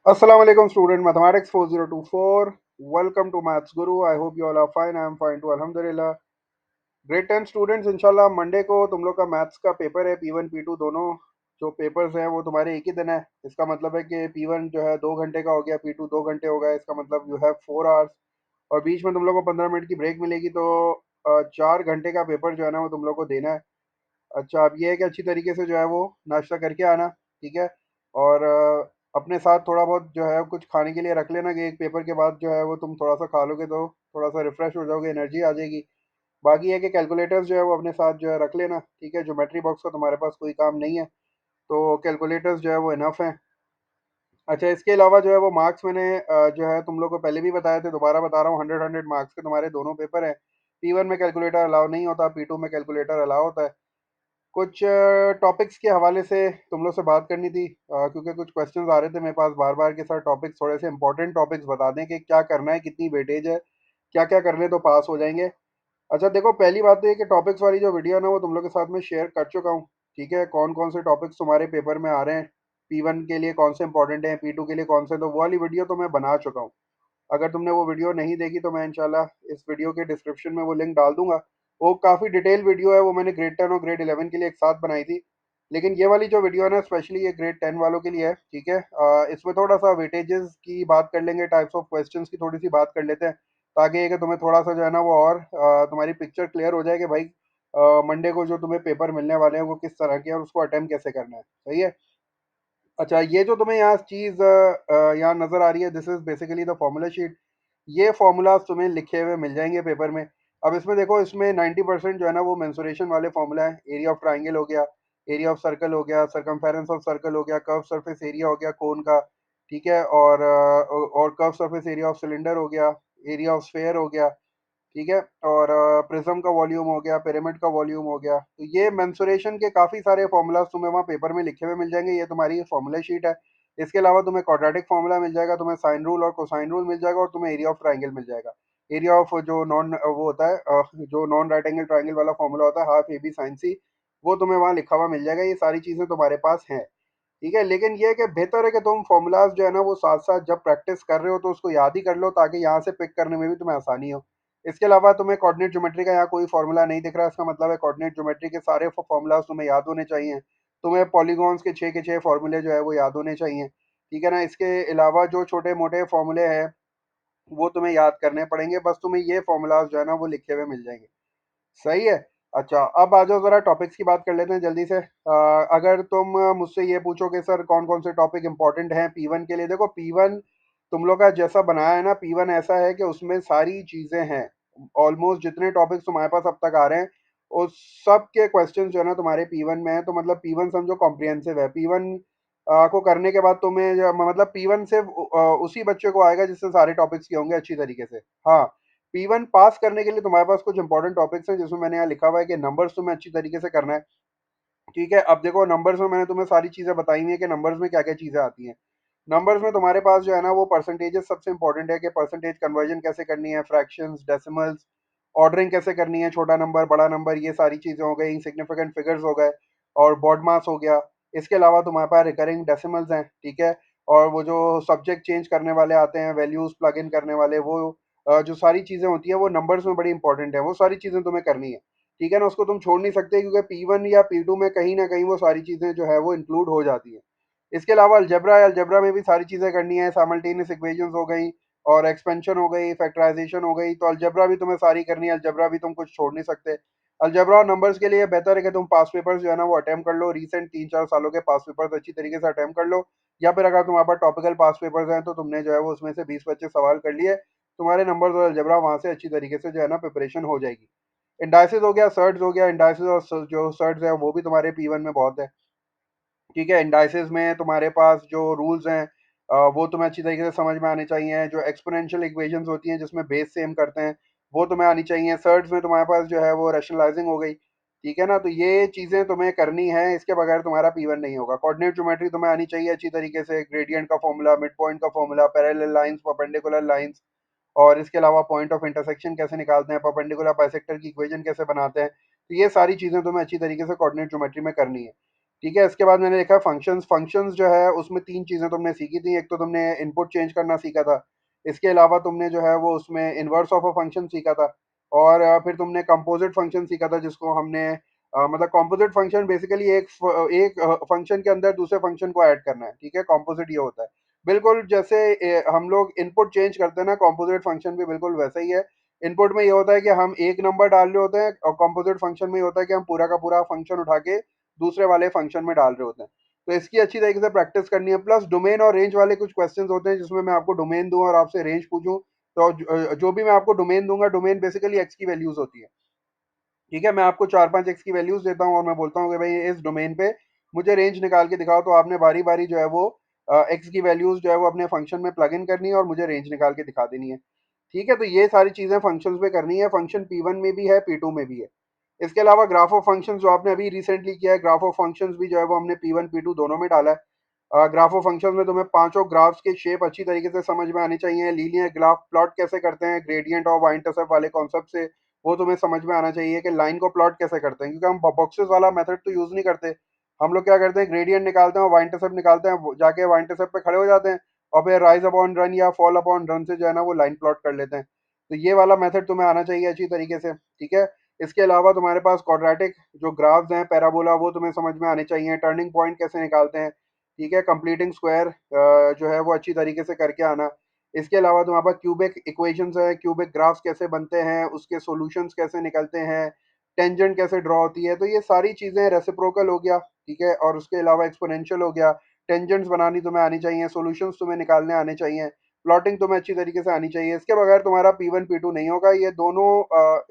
Assalamu alaikum student mathematics 4024. Welcome to Maths Guru. I hope you all are fine. I am fine too. Alhamdulillah. Grade 10 students इंशाल्लाह Monday को तुम लोग का maths का paper है P1 P2 दोनों जो पेपर्स हैं वो तुम्हारे एक ही दिन है। इसका मतलब है कि P1 जो है 2 घंटे का हो गया, P2 2 घंटे हो गया। इसका मतलब यू हैव 4 आवर्स और बीच में तुम लोग को 15 मिनट की ब्रेक मिलेगी, तो 4 घंटे का पेपर जो है ना वो तुम लोग को देना है। अच्छा, अब ये है कि अच्छी तरीके से जो है वो नाश्ता करके आना, ठीक है। और अपने साथ थोड़ा बहुत जो है कुछ खाने के लिए रख लेना कि एक पेपर के बाद जो है वो तुम थोड़ा सा खा लोगे तो थोड़ा सा रिफ्रेश हो जाओगे, एनर्जी आ जाएगी। बाकी है कि कैलकुलेटर्स जो है वो अपने साथ जो है रख लेना, ठीक है। ज्योमेट्री बॉक्स का तुम्हारे पास कोई काम नहीं है, तो कैलकुलेटर्स जो है वो इनफ हैं। अच्छा, इसके अलावा जो है वो मार्क्स मैंने जो है तुम लोग को पहले भी बताए थे, दोबारा बता रहा हूँ। 100 मार्क्स के तुम्हारे दोनों पेपर हैं। P1 में कैलकुलेटर अलाउ नहीं होता, P2 में कैलकुलेटर अलाउ होता है। कुछ टॉपिक्स के हवाले से तुम लोग से बात करनी थी, क्योंकि कुछ क्वेश्चंस आ रहे थे मेरे पास बार बार के। सर टॉपिक्स थोड़े से इंपॉर्टेंट टॉपिक्स बता दें कि क्या करना है, कितनी वेटेज है, क्या क्या कर ले तो पास हो जाएंगे। अच्छा देखो, पहली बात तो ये कि टॉपिक्स वाली जो वीडियो है ना वो तुम लोग के साथ में शेयर कर चुका हूँ, ठीक है। कौन कौन से टॉपिक्स तुम्हारे पेपर में आ रहे हैं, P1 के लिए कौन से इंपॉर्टेंट हैं, P2 के लिए कौन से, तो वो वाली वीडियो तो मैं बना चुका हूँ। अगर तुमने वो वीडियो नहीं देखी तो मैं इंशाल्लाह इस वीडियो के डिस्क्रिप्शन में वो लिंक डाल दूंगा। वो काफ़ी डिटेल वीडियो है, वो मैंने ग्रेड 10 और ग्रेड 11 के लिए एक साथ बनाई थी। लेकिन ये वाली जो वीडियो है ना स्पेशली ये ग्रेड 10 वालों के लिए है, ठीक है। इसमें थोड़ा सा वेटेजेस की बात कर लेंगे, टाइप्स ऑफ क्वेश्चंस की थोड़ी सी बात कर लेते हैं, ताकि ये कि तुम्हें थोड़ा सा जो है ना वो और तुम्हारी पिक्चर क्लियर हो जाए कि भाई मंडे को जो तुम्हें पेपर मिलने वाले हैं वो किस तरह के हैं और उसको अटेम्प्ट कैसे करना है, सही है। अच्छा, ये जो तुम्हें यहाँ चीज़ यहाँ नज़र आ रही है, this is basically the formula sheet. ये फॉर्मूलाज तुम्हें लिखे हुए मिल जाएंगे पेपर में। अब इसमें देखो, इसमें 90% जो है ना वो मेंसुरेशन वाले फॉर्मूला है। एरिया ऑफ ट्राइंगल हो गया, एरिया ऑफ सर्कल हो गया, सरकमफेरेंस ऑफ सर्कल हो गया, कर्व सरफेस एरिया हो गया कोन का, ठीक है। और curve surface area of cylinder हो गया, एरिया ऑफ स्फेयर हो गया, ठीक है। और प्रिज्म का वॉल्यूम हो गया, पिरामिड का वॉल्यूम हो गया। तो ये मेंसुरेशन के काफ़ी सारे फॉर्मूलाज तुम्हें वहाँ पेपर में लिखे हुए मिल जाएंगे। ये तुम्हारी फॉर्मूला शीट है। इसके अलावा तुम्हें क्वाड्रेटिक फॉर्मूला मिल जाएगा, तुम्हें साइन रूल और कोसाइन रूल मिल जाएगा, और तुम्हें एरिया ऑफ ट्राइंगल मिल जाएगा। एरिया ऑफ जो नॉन वो होता है जो नॉन राइट एंगल ट्राइंगल वाला फॉर्मूला होता है, हाफ ए बी साइन सी, वो तुम्हें वहाँ लिखा हुआ मिल जाएगा। ये सारी चीज़ें तुम्हारे पास हैं, ठीक है। लेकिन ये है कि बेहतर है कि तुम फॉर्मूलाज जो है ना वो साथ साथ जब प्रैक्टिस कर रहे हो तो उसको याद ही कर लो, ताकि यहाँ से पिक करने में भी तुम्हें आसानी हो। इसके अलावा तुम्हें कोऑर्डिनेट ज्योमेट्री का यहाँ कोई फॉर्मूला नहीं दिख रहा, इसका मतलब है कोऑर्डिनेट ज्योमेट्री के सारे फॉर्मूलाज तुम्हें याद होने चाहिए। तुम्हें पॉलीगॉन्स के 6 के 6 फॉर्मूले जो है वो याद होने चाहिए, ठीक है ना। इसके अलावा जो छोटे मोटे फॉर्मूले हैं वो तुम्हें याद करने पड़ेंगे, बस तुम्हें ये फॉर्मूलाज जो है ना वो लिखे हुए मिल जाएंगे, सही है। अच्छा, अब आ जाओ ज़रा टॉपिक्स की बात कर लेते हैं जल्दी से। अगर तुम मुझसे ये पूछोगे सर कौन कौन से टॉपिक इंपॉर्टेंट हैं P1 के लिए, देखो P1 तुम लोग का जैसा बनाया है ना, P1 ऐसा है कि उसमें सारी चीज़ें हैं। ऑलमोस्ट जितने टॉपिक्स तुम्हारे पास अब तक आ रहे हैं उस सब के क्वेश्चन जो है ना तुम्हारे P1 में है। तो मतलब P1 समझो कॉम्प्रिहेंसिव है। P1 को करने के बाद तुम्हें मतलब P1 सिर्फ उसी बच्चे को आएगा जिससे सारे टॉपिक्स किए होंगे अच्छी तरीके से। हाँ, P1 पास करने के लिए तुम्हारे पास कुछ इंपॉर्टेंट टॉपिक्स हैं, जिसमें मैंने यहाँ लिखा हुआ है कि नंबर्स तुम्हें अच्छी तरीके से करना है, ठीक है। अब देखो, नंबर्स में मैंने तुम्हें सारी चीज़ें बताई हुई है कि नंबर्स में क्या क्या चीज़ें आती हैं। नंबर्स में तुम्हारे पास जो है ना वो परसेंटेजेस सबसे इंपॉर्टेंट है कि परसेंटेज कन्वर्जन कैसे करनी है, फ्रैक्शंस, डेसिमल्स, ऑर्डरिंग कैसे करनी है, छोटा नंबर बड़ा नंबर, ये सारी चीज़ें हो गई, सिग्निफिकेंट फिगर्स हो गए, और बॉड मास हो गया। इसके अलावा तुम्हारे पास रिकरिंग डेसिमल्स हैं, ठीक है। और वो जो सब्जेक्ट चेंज करने वाले आते हैं, वैल्यूज प्लग इन करने वाले, वो जो सारी चीज़ें होती हैं वो नंबर्स में बड़ी इंपॉर्टेंट है। वो सारी चीज़ें तुम्हें करनी है, ठीक है ना। उसको तुम छोड़ नहीं सकते, क्योंकि P1 या P2 में कहीं ना कहीं वो सारी चीज़ें जो है वो इंक्लूड हो जाती हैं। इसके अलावा अलजेब्रा है, अलजेब्रा में भी सारी चीज़ें करनी है। साइमल्टेनियस इक्वेशंस हो गई, और एक्सपेंशन हो गई, फैक्टराइजेशन हो गई, तो अलजेब्रा भी तुम्हें सारी करनी है। अलजेब्रा भी तुम कुछ छोड़ नहीं सकते। अलजेब्रा और नंबर्स के लिए बेहतर है कि तुम पास पेपर्स जो है ना वो अटेम्प्ट कर लो, रिसेंट 3 4 सालों के पास पेपर्स अच्छी तरीके से अटेम्प्ट कर लो। या फिर अगर तुम्हारे पास टॉपिकल पास पेपर्स हैं तो तुमने जो है वो उसमें से 20 25 सवाल कर लिए, तुम्हारे नंबर्स और अलजेब्रा वहाँ से अच्छी तरीके से जो है ना प्रिपरेशन हो जाएगी। इंडाइसिस हो गया, सर्ट्स हो गया। इंडाइसिस और जो सर्ट्स है वो भी तुम्हारे P1 में बहुत है, ठीक है। इंडाइसिस में तुम्हारे पास जो रूल्स हैं वो तुम्हें अच्छी तरीके से समझ में आने चाहिए। जो एक्सपोनेंशियल इक्वेशंस होती हैं जिसमें बेस सेम करते हैं वो तुम्हें आनी चाहिए। सर्ट्स में तुम्हारे पास जो है वो रैशनलाइजिंग हो गई, ठीक है ना। तो ये चीज़ें तुम्हें करनी है, इसके बगैर तुम्हारा P1 नहीं होगा। कोऑर्डिनेट ज्योमेट्री तुम्हें आनी चाहिए अच्छी तरीके से, ग्रेडियंट का फॉर्मूला, मिड पॉइंट का formula, parallel lines, perpendicular lines, और इसके अलावा पॉइंट ऑफ इंटरसेक्शन कैसे निकालते हैं, परपेंडिकुलर बाइसेक्टर की इक्वेशन कैसे बनाते हैं। तो ये सारी चीज़ें तुम्हें अच्छी तरीके से कोऑर्डिनेट ज्योमेट्री में करनी है। ठीक है, इसके बाद मैंने लिखा फंक्शंस। फंक्शंस जो है उसमें 3 चीज़ें तुमने सीखी थी। एक तो तुमने इनपुट चेंज करना सीखा था। इसके अलावा तुमने जो है वो उसमें इन्वर्स ऑफ अ फंक्शन सीखा था। और फिर तुमने कंपोज़िट फंक्शन सीखा था, जिसको हमने मतलब कंपोज़िट फंक्शन बेसिकली एक फंक्शन के अंदर दूसरे फंक्शन को ऐड करना है, ठीक है? कंपोज़िट ये होता है। बिल्कुल जैसे हम लोग इनपुट चेंज करते हैं ना, कंपोज़िट फंक्शन भी बिल्कुल वैसा ही है। इनपुट में ये होता है कि हम एक नंबर डाल रहे होते हैं, और कंपोज़िट फंक्शन में ये होता है कि हम पूरा का पूरा फंक्शन उठा के दूसरे वाले फंक्शन में डाल रहे होते हैं। तो इसकी अच्छी तरीके से प्रैक्टिस करनी है। प्लस डोमेन और रेंज वाले कुछ क्वेश्चंस होते हैं, जिसमें मैं आपको डोमेन दूँ और आपसे रेंज पूछूँ। तो जो भी मैं आपको डोमेन दूँगा, डोमेन बेसिकली एक्स की वैल्यूज़ होती है। ठीक है? मैं आपको 4-5 एक्स की वैल्यूज़ देता हूँ और मैं बोलता हूँ कि भई इस डोमेन पे मुझे रेंज निकाल के दिखाओ, तो आपने बारी-बारी जो है वो एक्स की वैल्यूज़ जो है वो अपने फंक्शन में प्लग इन करनी है और मुझे रेंज निकाल के दिखा देनी है। ठीक है? तो ये सारी चीज़ें फंक्शंस में करनी है। फंक्शन P1 में भी है, P2 में भी है। इसके अलावा ग्राफ ऑफ फंक्शंस जो आपने अभी रिसेंटली किया है, ग्राफ ऑफ फंक्शंस भी जो है वो हमने P1 P2 दोनों में डाला है। ग्राफ ऑफ फंक्शंस में तुम्हें पांचों ग्राफ्स के शेप अच्छी तरीके से समझ में आनी चाहिए। लीनियर ग्राफ प्लॉट कैसे करते हैं, ग्रेडियंट और वाई इंटरसेप्ट वाले कॉन्सेप्ट से वो तुम्हें समझ में आना चाहिए कि लाइन को प्लॉट कैसे करते हैं, क्योंकि हम बॉक्सेस वाला मेथड तो यूज नहीं करते। हम लोग क्या करते हैं, ग्रेडियंट निकालते हैं और वाई इंटरसेप्ट निकालते हैं, जाके वाई इंटरसेप्ट पे खड़े हो जाते हैं और फिर राइज अपॉन रन या फॉल अपॉन रन से जो है ना वो लाइन प्लॉट कर लेते हैं। तो ये वाला मेथड तुम्हें आना चाहिए अच्छी तरीके से। ठीक है? इसके अलावा तुम्हारे पास क्वाड्रेटिक जो ग्राफ्स हैं, पैराबोला, वो तुम्हें समझ में आने चाहिए। टर्निंग पॉइंट कैसे निकालते हैं, ठीक है? कंप्लीटिंग स्क्वायर जो है वो अच्छी तरीके से करके आना। इसके अलावा तुम्हारे पास क्यूबिक इक्वेशंस है, क्यूबिक ग्राफ्स कैसे बनते हैं, उसके सॉल्यूशंस कैसे निकलते हैं, टेंजेंट कैसे ड्रॉ होती है, तो ये सारी चीज़ें, रेसिप्रोकल हो गया, ठीक है? और उसके अलावा एक्सपोनेंशियल हो गया। टेंजेंट्स बनानी तुम्हें आनी चाहिए, सॉल्यूशंस तुम्हें निकालने आने चाहिए, प्लॉटिंग तुम्हें अच्छी तरीके से आनी चाहिए। इसके बगैर तुम्हारा P1 P2 नहीं होगा। ये दोनों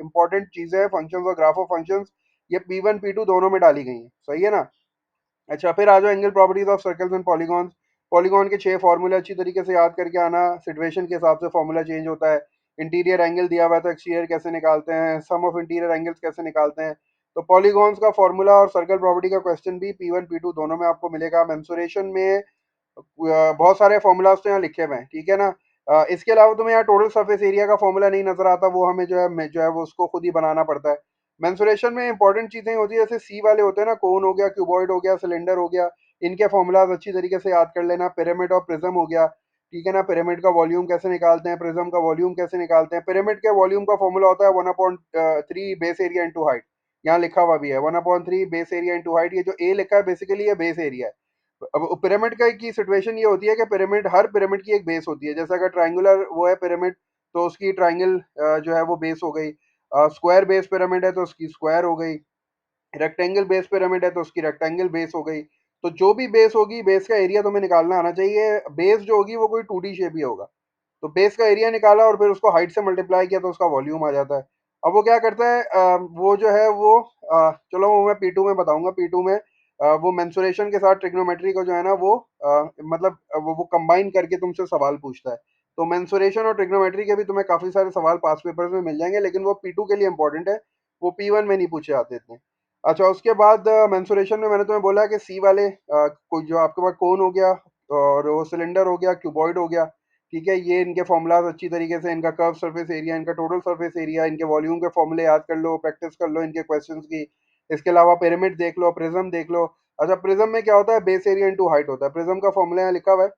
इंपॉर्टेंट चीज़ें हैं, फंक्शंस और ग्राफ ऑफ फंक्शंस, ये P1 P2 दोनों में डाली गई हैं। सही है ना? अच्छा, फिर आ जाओ angle properties of circles and polygons. Polygon के 6 फॉर्मूले अच्छी तरीके से याद करके आना। सिचुएशन के हिसाब से फॉर्मूला चेंज होता है। इंटीरियर एंगल दिया हुआ है तो एक्सटीरियर कैसे निकालते हैं, सम ऑफ इंटीरियर एंगल्स कैसे निकालते हैं। तो पॉलीगॉन्स का फॉर्मूला और सर्कल प्रॉपर्टी का क्वेश्चन भी P1 P2 दोनों में आपको मिलेगा। मेंसुरेशन में बहुत सारे फॉर्मूलाज तो यहाँ लिखे हुए हैं, ठीक है ना? इसके अलावा तुम्हें यहाँ टोटल सरफेस एरिया का फॉर्मूला नहीं नजर आता, वो हमें जो है वो उसको खुद ही बनाना पड़ता है। मेंसुरेशन में इंपॉर्टेंट चीजें होती है, जैसे सी वाले होते हैं ना, कोन हो गया, क्यूबॉइड हो गया, सिलेंडर हो गया, इनके फॉर्मूलाज अच्छी तरीके से याद कर लेना। पिरामिड और प्रिज्म हो गया, ठीक है ना? पिरामिड का वॉल्यूम कैसे निकालते हैं, प्रिज्म का वॉल्यूम कैसे निकालते हैं। पिरामिड के वॉल्यूम का फॉर्मूला होता है 1/3 बेस एरिया इंटू हाइट। यहाँ लिखा हुआ भी है 1/3 बेस एरिया इंटू हाइट। ये जो ए लिखा है बेसिकली ये बेस एरिया है। अब पिरामिड का की सिचुएशन ये होती है कि पिरामिड, हर पिरामिड की एक बेस होती है। जैसे अगर ट्रायंगुलर वो है पिरामिड, तो उसकी ट्रायंगल जो है वो बेस हो गई। स्क्वायर बेस पिरामिड है तो उसकी स्क्वायर हो गई। रेक्टेंगल बेस पिरामिड है तो उसकी रेक्टेंगल बेस हो गई। तो जो भी बेस होगी, बेस का एरिया तुम्हें निकालना आना चाहिए। बेस जो होगी वो कोई 2D शेप ही होगा। तो बेस का एरिया निकाला और फिर उसको हाइट से मल्टीप्लाई किया तो उसका वॉल्यूम आ जाता है। अब वो क्या करता है, वो जो है वो चलो वो मैं P2 में बताऊंगा। P2 में वो मेंसुरेशन के साथ ट्रिग्नोमेट्री को जो है ना वो मतलब वो कंबाइन करके तुमसे सवाल पूछता है। तो मेंसुरेशन और ट्रिग्नोमेट्री के भी तुम्हें काफी सारे सवाल पास पेपर्स में मिल जाएंगे, लेकिन वो P2 के लिए इंपॉर्टेंट है। वो P1 में नहीं पूछे जाते इतने। अच्छा, उसके बाद मेंसुरेशन में मैंने तुम्हें बोला कि सी वाले कोई जो आपके पास कोन हो गया और वो सिलेंडर हो गया, क्यूबॉइड हो गया, ठीक है? ये इनके फॉर्मूलाज अच्छी तरीके से, इनका कर्व सरफेस एरिया, इनका टोटल सरफेस एरिया, इनके वॉल्यूम के फॉर्मूले याद कर लो, प्रैक्टिस कर लो इनके क्वेश्चंस की। इसके अलावा पिरामिड देख लो, प्रिज्म देख लो। अच्छा, प्रिज्म में क्या होता है, बेस एरिया इंटू हाइट होता है। प्रिज्म का फॉर्मूला यहाँ लिखा हुआ है।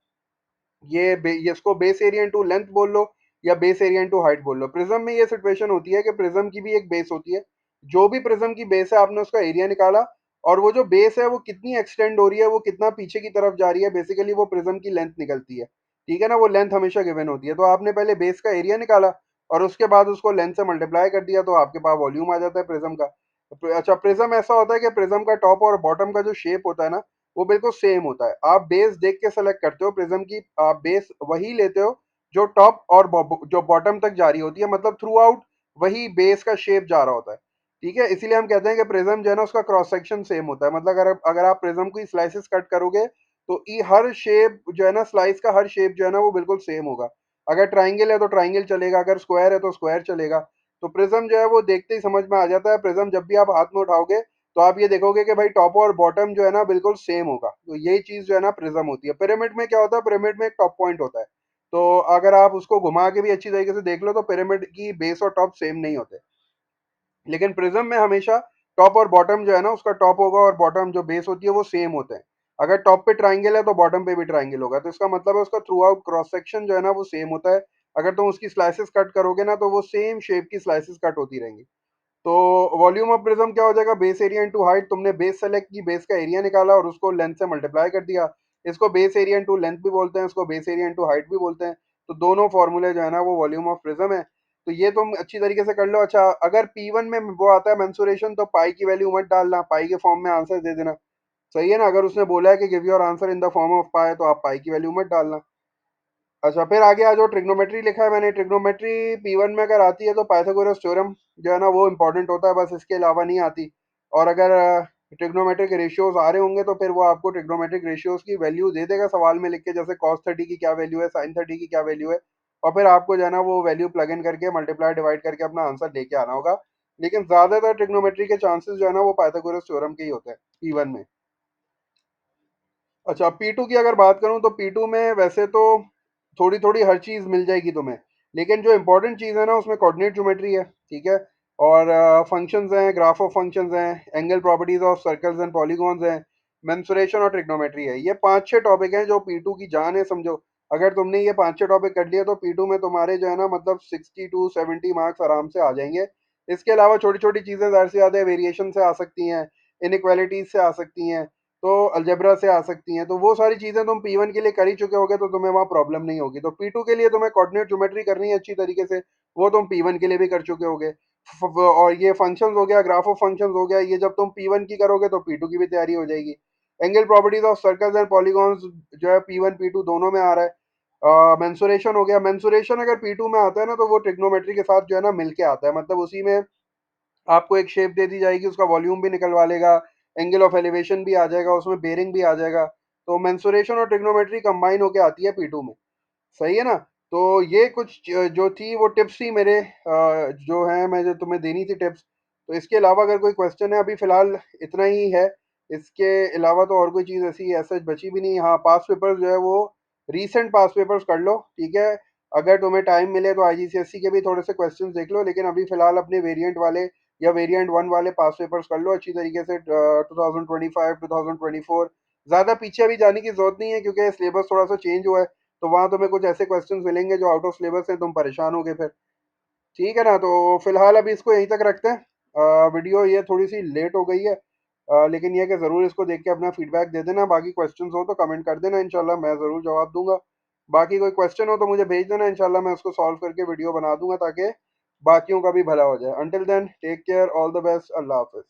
ये इसको बेस एरिया इंटू लेंथ बोल लो या बेस एरिया इंटू हाइट बोल लो। प्रिज्म में ये सिचुएशन होती है कि प्रिज्म की भी एक बेस होती है। जो भी प्रिज्म की बेस है, आपने उसका एरिया निकाला, और वो जो बेस है वो कितनी एक्सटेंड हो रही है, वो कितना पीछे की तरफ जा रही है, बेसिकली वो प्रिज्म की लेंथ निकलती है। ठीक है ना? वो लेंथ हमेशा गिवन होती है। तो आपने पहले बेस का एरिया निकाला और उसके बाद उसको लेंथ से मल्टीप्लाई कर दिया, तो आपके पास वॉल्यूम आ जाता है प्रिज्म का। अच्छा, प्रिज्म ऐसा होता है कि प्रिज्म का टॉप और बॉटम का जो शेप होता है ना, वो बिल्कुल सेम होता है। आप बेस देख के सेलेक्ट करते हो प्रिज्म की, आप बेस वही लेते हो जो टॉप और जो बॉटम तक जा रही होती है, मतलब थ्रू आउट वही बेस का शेप जा रहा होता है। ठीक है? इसीलिए हम कहते हैं कि प्रिज्म जो है ना उसका क्रॉस सेक्शन सेम होता है। मतलब अगर आप प्रिज्म की स्लाइसेस कट करोगे, तो हर शेप जो है ना, स्लाइस का हर शेप जो है ना वो बिल्कुल सेम होगा। अगर ट्राइंगल है तो ट्राइंगल चलेगा, अगर स्क्वायर है तो स्क्वायर चलेगा। तो प्रिज्म जो है वो देखते ही समझ में आ जाता है। प्रिज्म जब भी आप हाथ में उठाओगे, तो आप ये देखोगे कि भाई टॉप और बॉटम जो है ना बिल्कुल सेम होगा। तो यही चीज जो है ना प्रिज्म होती है। पिरामिड में क्या होता है, पिरामिड में एक टॉप पॉइंट होता है। तो अगर आप उसको घुमा के भी अच्छी तरीके से देख लो, तो पिरामिड की बेस और टॉप सेम नहीं होते। लेकिन प्रिज्म में हमेशा टॉप और बॉटम जो है ना, उसका टॉप होगा और बॉटम जो बेस होती है वो सेम होता है। अगर टॉप पे ट्राइंगल है तो बॉटम पे भी ट्राइंगल होगा, तो इसका मतलब है उसका थ्रू आउट क्रॉस सेक्शन जो है ना वो सेम होता है। अगर तुम उसकी स्लाइसेस कट करोगे ना तो वो सेम शेप की स्लाइसेस कट होती रहेंगी। तो वॉल्यूम ऑफ प्रिज्म क्या हो जाएगा, बेस एरिया इंटू हाइट। तुमने बेस सेलेक्ट की, बेस का एरिया निकाला और उसको लेंथ से मल्टीप्लाई कर दिया। इसको बेस एरिया इंटू लेंथ भी बोलते हैं, इसको बेस एरिया इंटू हाइट भी बोलते हैं। तो दोनों फॉर्मूले जो है ना वो वॉल्यूम ऑफ प्रिज्म है। तो ये तुम अच्छी तरीके से कर लो। अच्छा, अगर P1 में वो आता है मेंसुरेशन, तो पाई की वैल्यू मत डालना, पाई के फॉर्म में आंसर दे देना। सही है ना? अगर उसने बोला है कि give your answer in the form of pi, तो आप पाई की वैल्यू मत डालना। अच्छा, फिर आगे आ जाओ। ट्रिग्नोमेट्री लिखा है मैंने। ट्रिग्नोमेट्री P1 में अगर आती है तो पाइथागोरस थ्योरम जो है ना वो इंपॉर्टेंट होता है, बस इसके अलावा नहीं आती। और अगर ट्रिग्नोमेट्रिक रेशियोज आ रहे होंगे तो फिर वो आपको ट्रिग्नोमेट्रिक रेशियोज की वैल्यू दे देगा सवाल में लिख के, जैसे cos 30 की क्या वैल्यू है, sin 30 की क्या वैल्यू है। और फिर आपको जो है ना वो वैल्यू प्लग इन करके मल्टीप्लाई डिवाइड करके अपना आंसर लेके आना होगा। लेकिन ज्यादातर ट्रिग्नोमेट्री के चांसेस जो है ना वो पाइथागोरस थ्योरम के ही होते हैं P1 में। अच्छा, P2 की अगर बात करूं तो P2 में वैसे तो थोड़ी थोड़ी हर चीज़ मिल जाएगी तुम्हें, लेकिन जो इंपॉर्टेंट चीज़ है ना उसमें कोऑर्डिनेट ज्योमेट्री है, ठीक है। और फंक्शंस हैं, ग्राफ ऑफ फंक्शंस हैं, angle properties of circles and polygons हैं, मेंसुरेशन और ट्रिग्नोमेट्री है। ये 5-6 टॉपिक हैं जो P2 की जान है, समझो। अगर तुमने ये 5-6 टॉपिक कर लिए तो P2 में तुम्हारे जो है ना मतलब 60 to 70 मार्क्स आराम से आ जाएंगे। इसके अलावा छोटी छोटी चीज़ें ज़ाहिर सी बात है वेरिएशन से आ सकती हैं, इनइक्वालिटीज से आ सकती हैं, तो अलजेब्रा से आ सकती हैं। तो वो सारी चीज़ें तुम P1 के लिए कर ही चुके होगे, तो तुम्हें वहाँ प्रॉब्लम नहीं होगी। तो P2 के लिए तुम्हें कोऑर्डिनेट ज्योमेट्री करनी है अच्छी तरीके से, वो तुम P1 के लिए भी कर चुके होगे। और ये फंक्शंस हो गया, ग्राफ ऑफ फंक्शंस हो गया, ये जब तुम P1 की करोगे तो P2 की भी तैयारी हो जाएगी। Angle properties of circles and polygons जो है P1 P2 दोनों में आ रहा है। मेंसुरेशन हो गया। मेंसुरेशन अगर P2 में आता है ना तो वो ट्रिग्नोमेट्री के साथ जो है ना मिलके आता है, मतलब उसी में आपको एक शेप दे दी जाएगी, उसका वॉल्यूम भी निकलवा लेगा, एंगल ऑफ एलिवेशन भी आ जाएगा, उसमें बेरिंग भी आ जाएगा। तो मेंसुरेशन और ट्रिग्नोमेट्री कंबाइन होके आती है P2 में। सही है ना? तो ये कुछ जो थी वो टिप्स थी मेरे, जो हैं मैं जो तुम्हें देनी थी टिप्स। तो इसके अलावा अगर कोई क्वेश्चन है, अभी फ़िलहाल इतना ही है। इसके अलावा तो और कोई चीज़ ऐसी ऐसा बची भी नहीं। हाँ, पास्ट पेपर्स जो है वो रीसेंट पास्ट पेपर्स कर लो, ठीक है। अगर तुम्हें टाइम मिले तो आईजीसीएसई के भी थोड़े से क्वेश्चंस देख लो, लेकिन अभी फ़िलहाल अपने वेरिएंट वाले या वेरिएंट 1 वाले पास्ट पेपर्स कर लो अच्छी तरीके से। 2025, 2024 ज़्यादा पीछे अभी जाने की ज़रूरत नहीं है, क्योंकि सिलेबस थोड़ा सा चेंज हुआ है। तो वहाँ तुम्हें कुछ ऐसे क्वेश्चंस मिलेंगे जो आउट ऑफ सिलेबस हैं, तुम परेशान होगे फिर। ठीक है ना? तो फिलहाल अभी इसको यहीं तक रखते हैं। वीडियो ये थोड़ी सी लेट हो गई है, लेकिन ये है कि ज़रूर इसको देख के अपना फीडबैक दे देना। बाकी क्वेश्चंस हो तो कमेंट कर देना, इंशाल्लाह मैं ज़रूर जवाब दूंगा। बाकी कोई क्वेश्चन हो तो मुझे भेज देना, इंशाल्लाह मैं उसको सॉल्व करके वीडियो बना दूंगा ताकि बाकियों का भी भला हो जाए। Until then take care, all the best, अल्लाह हाफिज़।